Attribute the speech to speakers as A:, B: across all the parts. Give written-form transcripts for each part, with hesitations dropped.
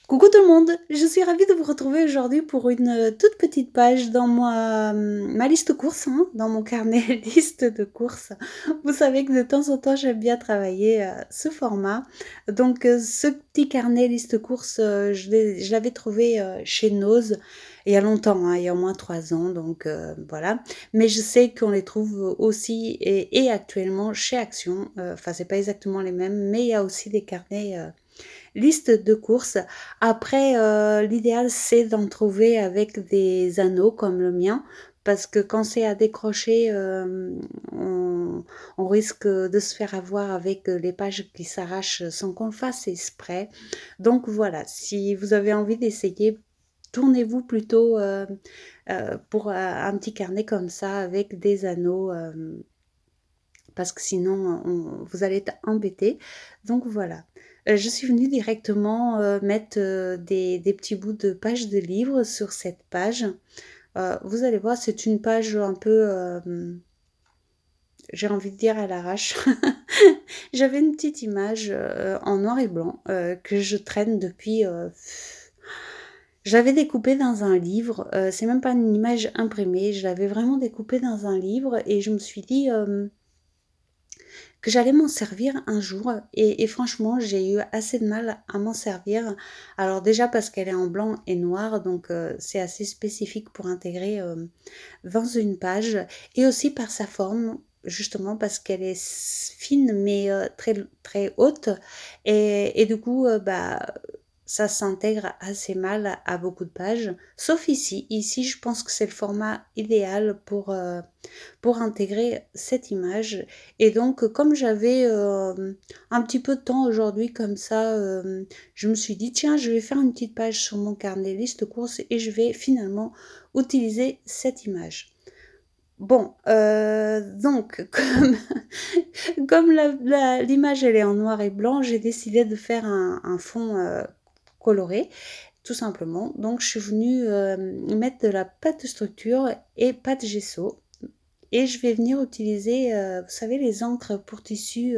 A: Coucou tout le monde, je suis ravie de vous retrouver aujourd'hui pour une toute petite page dans ma liste courses, hein, dans mon carnet liste de courses. Vous savez que de temps en temps j'aime bien travailler ce format. Donc ce petit carnet liste courses, je l'avais trouvé chez Nose il y a longtemps, hein, il y a au moins 3 ans, donc voilà. Mais je sais qu'on les trouve aussi et actuellement chez Action. Enfin, c'est pas exactement les mêmes, mais il y a aussi des carnets liste de courses. Après, l'idéal, c'est d'en trouver avec des anneaux comme le mien, parce que quand c'est à décrocher, on risque de se faire avoir avec les pages qui s'arrachent sans qu'on le fasse exprès. Donc voilà, si vous avez envie d'essayer, tournez-vous plutôt pour un petit carnet comme ça avec des anneaux, parce que sinon vous allez être embêté. Donc voilà. Je suis venue directement mettre des petits bouts de pages de livres sur cette page. Vous allez voir, c'est une page un peu, j'ai envie de dire à l'arrache. J'avais une petite image en noir et blanc que je traîne depuis... je l'avais découpée dans un livre, c'est même pas une image imprimée, je l'avais vraiment découpée dans un livre et je me suis dit que j'allais m'en servir un jour et franchement j'ai eu assez de mal à m'en servir. Alors déjà parce qu'elle est en blanc et noir donc c'est assez spécifique pour intégrer dans une page et aussi par sa forme justement parce qu'elle est fine mais très très haute et du coup bah ça s'intègre assez mal à beaucoup de pages, sauf ici. Ici, je pense que c'est le format idéal pour intégrer cette image. Et donc, comme j'avais un petit peu de temps aujourd'hui comme ça, je me suis dit, tiens, je vais faire une petite page sur mon carnet liste courses et je vais finalement utiliser cette image. Bon, donc, comme l'image elle est en noir et blanc, j'ai décidé de faire un fond coloré, tout simplement. Donc, je suis venue mettre de la pâte de structure et pâte gesso. Et je vais venir utiliser, vous savez, les encres pour tissu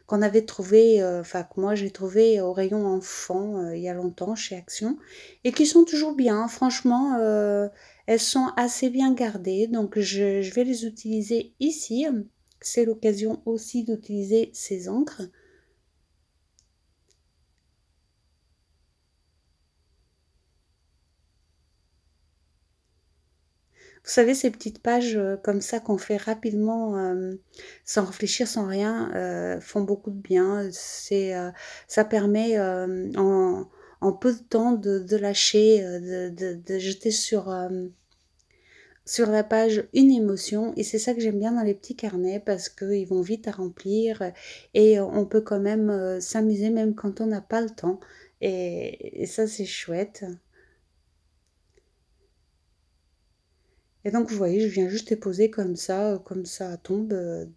A: qu'on avait trouvé, enfin que moi j'ai trouvé au rayon enfant il y a longtemps chez Action et qui sont toujours bien. Franchement, elles sont assez bien gardées, donc je vais les utiliser ici. C'est l'occasion aussi d'utiliser ces encres. Vous savez, ces petites pages comme ça qu'on fait rapidement, sans réfléchir, sans rien, font beaucoup de bien. Ça permet en peu de temps de lâcher, de jeter sur la page une émotion. Et c'est ça que j'aime bien dans les petits carnets parce qu'ils vont vite à remplir et on peut quand même s'amuser même quand on n'a pas le temps. Et ça, c'est chouette. Et donc, vous voyez, je viens juste les poser comme ça tombe de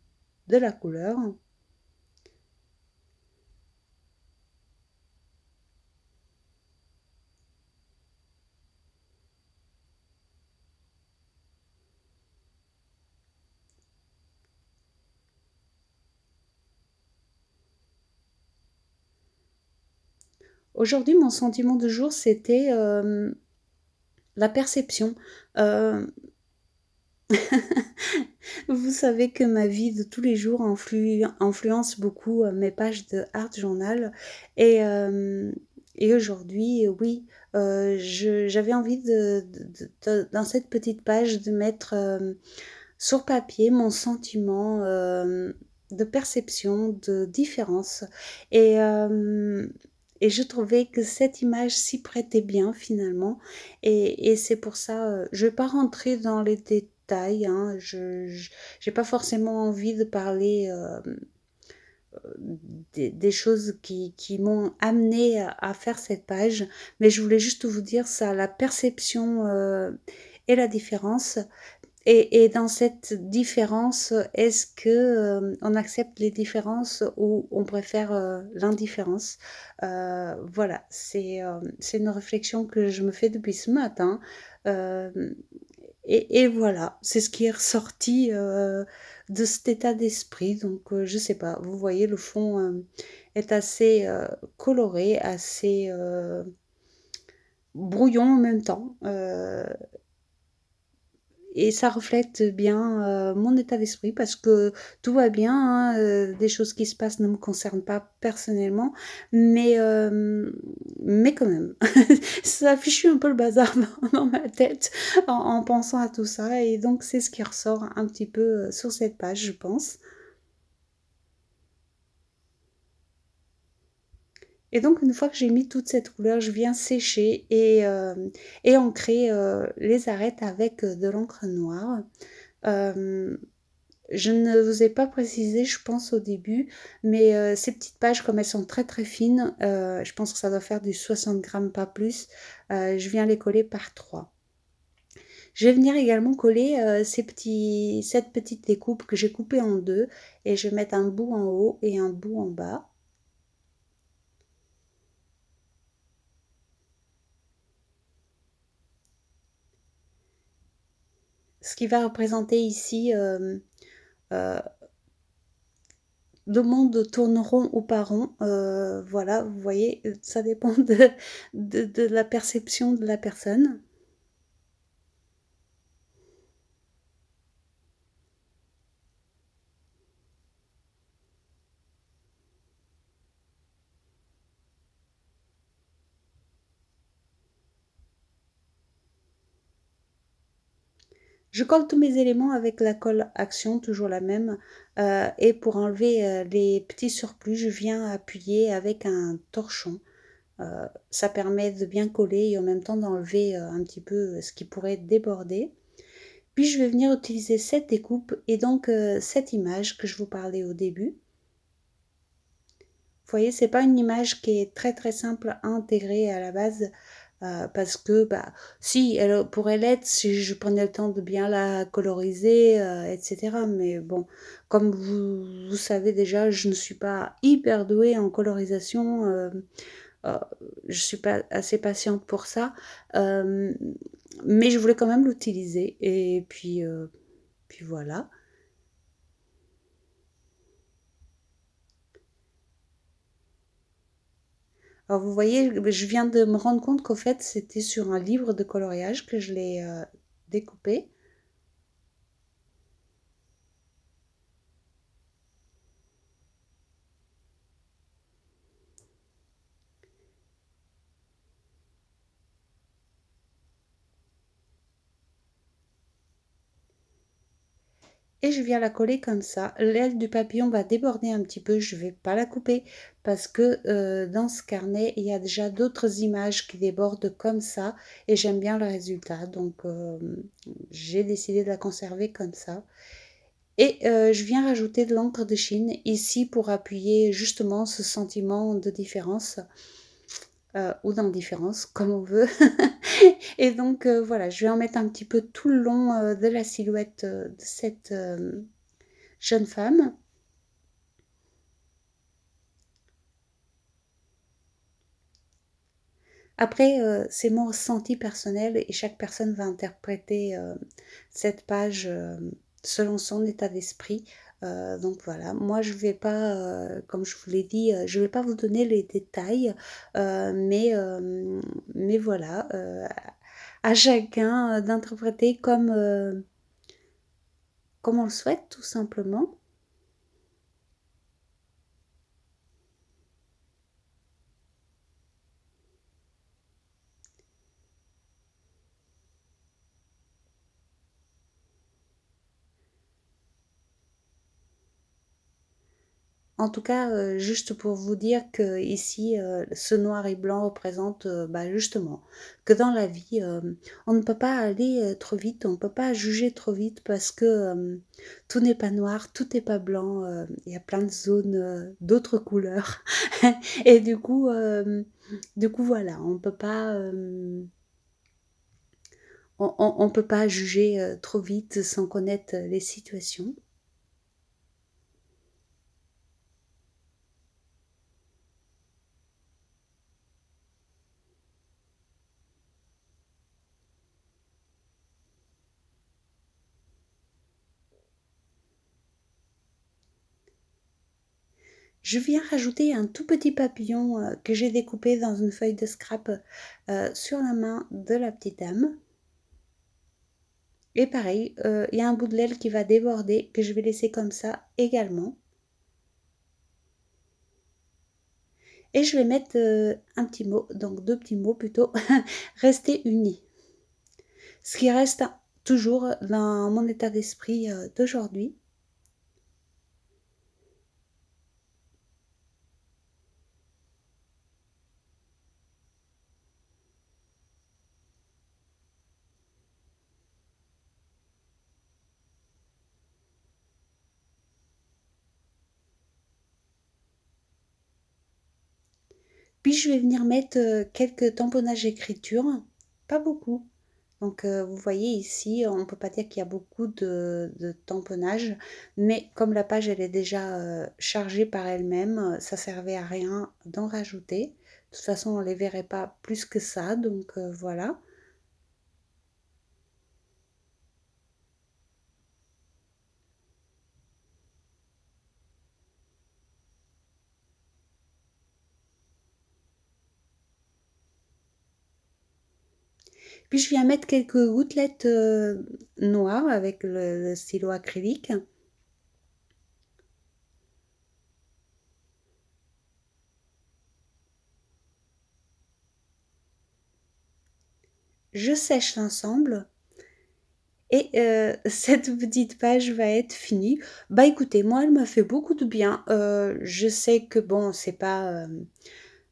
A: la couleur. Aujourd'hui, mon sentiment de jour, c'était la perception. Euh, Vous savez que ma vie de tous les jours influence beaucoup mes pages de art journal. Et, euh, et aujourd'hui, oui, j'avais envie dans cette petite page de mettre sur papier mon sentiment de perception, de différence. Et, euh, et je trouvais que cette image s'y prêtait bien finalement. Et c'est pour ça, je ne vais pas rentrer dans les détails, hein, j'ai pas forcément envie de parler des choses qui m'ont amené à faire cette page, mais je voulais juste vous dire ça, la perception et la différence. Et dans cette différence, est-ce que on accepte les différences ou on préfère l'indifférence? Voilà, c'est une réflexion que je me fais depuis ce matin. Euh, et voilà, c'est ce qui est ressorti de cet état d'esprit. Donc, je sais pas, vous voyez, le fond est assez coloré, assez brouillon en même temps. Et ça reflète bien mon état d'esprit parce que tout va bien, hein, des choses qui se passent ne me concernent pas personnellement, mais, mais quand même, ça fichu un peu le bazar dans ma tête en pensant à tout ça, et donc c'est ce qui ressort un petit peu sur cette page, je pense. Et donc, une fois que j'ai mis toute cette couleur, je viens sécher et ancrer les arêtes avec de l'encre noire. Euh, Je ne vous ai pas précisé, je pense, au début, mais ces petites pages, comme elles sont très très fines, je pense que ça doit faire du 60 grammes, pas plus, je viens les coller par 3. Je vais venir également coller cette petite découpe que j'ai coupée en deux, et je vais mettre un bout en haut et un bout en bas. Ce qui va représenter ici euh, le monde tourne rond ou pas rond. Voilà, vous voyez, ça dépend de la perception de la personne. Je colle tous mes éléments avec la colle Action, toujours la même. Et pour enlever les petits surplus, je viens appuyer avec un torchon. Ça permet de bien coller et en même temps d'enlever un petit peu ce qui pourrait déborder. Puis je vais venir utiliser cette découpe et donc cette image que je vous parlais au début. Vous voyez, c'est pas une image qui est très très simple à intégrer à la base parce que bah si elle pourrait l'être si je prenais le temps de bien la coloriser, etc. Mais bon, comme vous savez déjà, je ne suis pas hyper douée en colorisation. Euh, je suis pas assez patiente pour ça, euh, mais je voulais quand même l'utiliser et puis voilà. Alors vous voyez, je viens de me rendre compte qu'au fait, c'était sur un livre de coloriage que je l'ai découpé. Et je viens la coller comme ça. L'aile du papillon va déborder un petit peu, je ne vais pas la couper parce que dans ce carnet, il y a déjà d'autres images qui débordent comme ça et j'aime bien le résultat. Donc j'ai décidé de la conserver comme ça. Et je viens rajouter de l'encre de Chine ici pour appuyer justement ce sentiment de différence ou d'indifférence, comme on veut. Et donc voilà, je vais en mettre un petit peu tout le long de la silhouette de cette jeune femme. Après, c'est mon ressenti personnel et chaque personne va interpréter cette page selon son état d'esprit. Donc voilà, moi je vais pas, comme je vous l'ai dit, je vais pas vous donner les détails, mais voilà, à chacun d'interpréter comme on le souhaite, tout simplement. En tout cas, juste pour vous dire que ici, ce noir et blanc représente, bah, justement, que dans la vie, on ne peut pas aller, trop vite, on ne peut pas juger trop vite parce que, tout n'est pas noir, tout n'est pas blanc, il y a plein de zones, d'autres couleurs et du coup, voilà, on peut pas, on peut pas juger, trop vite sans connaître les situations. Je viens rajouter un tout petit papillon que j'ai découpé dans une feuille de scrap sur la main de la petite dame. Et pareil, il y a un bout de l'aile qui va déborder, que je vais laisser comme ça également. Et je vais mettre un petit mot, donc deux petits mots plutôt, rester unis. Ce qui reste toujours dans mon état d'esprit d'aujourd'hui. Puis je vais venir mettre quelques tamponnages écriture, pas beaucoup. Donc vous voyez ici, on ne peut pas dire qu'il y a beaucoup de tamponnage, mais comme la page elle est déjà chargée par elle-même, ça servait à rien d'en rajouter. De toute façon, on ne les verrait pas plus que ça, donc voilà. Puis je viens mettre quelques gouttelettes noires avec le stylo acrylique. Je sèche l'ensemble et cette petite page va être finie. Bah écoutez, moi elle m'a fait beaucoup de bien. Je sais que bon, c'est pas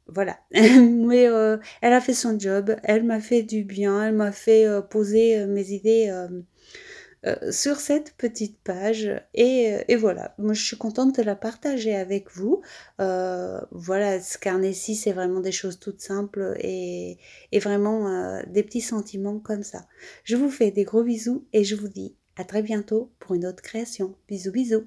A: voilà, mais elle a fait son job, elle m'a fait du bien, elle m'a fait poser mes idées sur cette petite page et voilà. Moi, je suis contente de la partager avec vous. Voilà, ce carnet-ci, c'est vraiment des choses toutes simples et vraiment des petits sentiments comme ça. Je vous fais des gros bisous et je vous dis à très bientôt pour une autre création. Bisous, bisous.